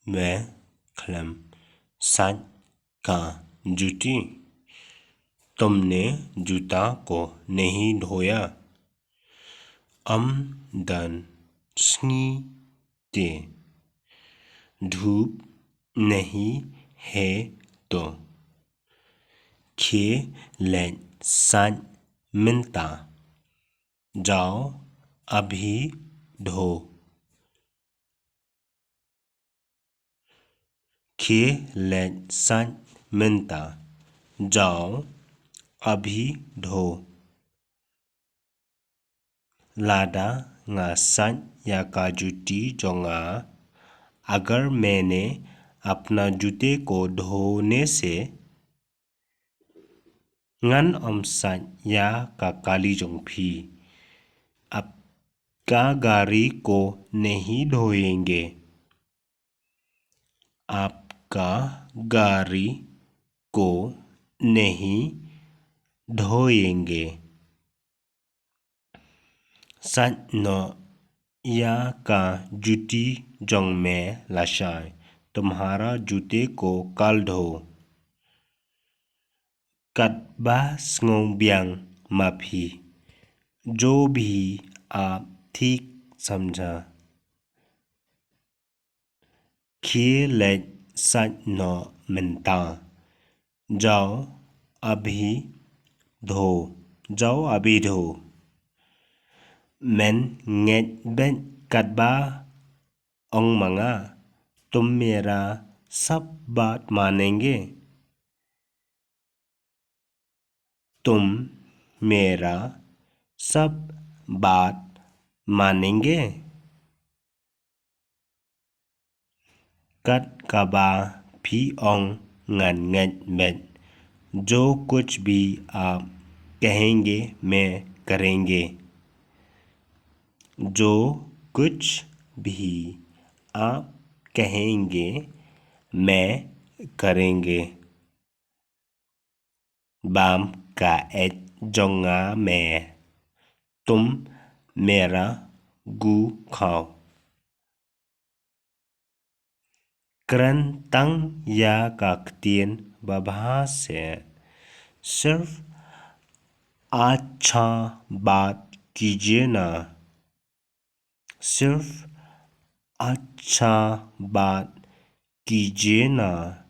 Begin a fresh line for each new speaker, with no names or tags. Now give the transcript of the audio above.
वह कलम सच का जूती। तुमने जूता को नहीं धोया। आमदन स्नीते धूप नहीं है तो खेलें सच मिलता। जाओ अभी धो। खेलें सच मिलता। जाओ अभी धो। लादा ngasan या का जूती जोंगा। अगर मैंने अपना जूते को धोने से ngन omsan या का काली जोंफी आपका गाड़ी को नहीं धोएंगे। आपका गाड़ी को नहीं धोएंगे। सच नो या का जूती जोंग में लाशाय। तुम्हारा जूते को कल धो। कटबा स्ंगोंबियांग माफी। जो भी आप ठीक समझा। खेलें सच नो मिलता। जाओ अभी धो। जाओ अभी धो। मैं nget ben कटबा ओंग मंगा। तुम मेरा सब बात मानेंगे। तुम मेरा सब बात मानेंगे। कट कबा भी ओंग ngन nget ben। जो कुछ भी आप कहेंगे मैं करेंगे। जो कुछ भी आप कहेंगे मैं करेंगे। बाम का एच जोंगा मैं। तुम मेरा गू खाओ। क्रन तंग या काकतीन बभा से सिर्फ अच्छा बात कीजिए ना। सिर्फ अच्छा बात कीजिए ना।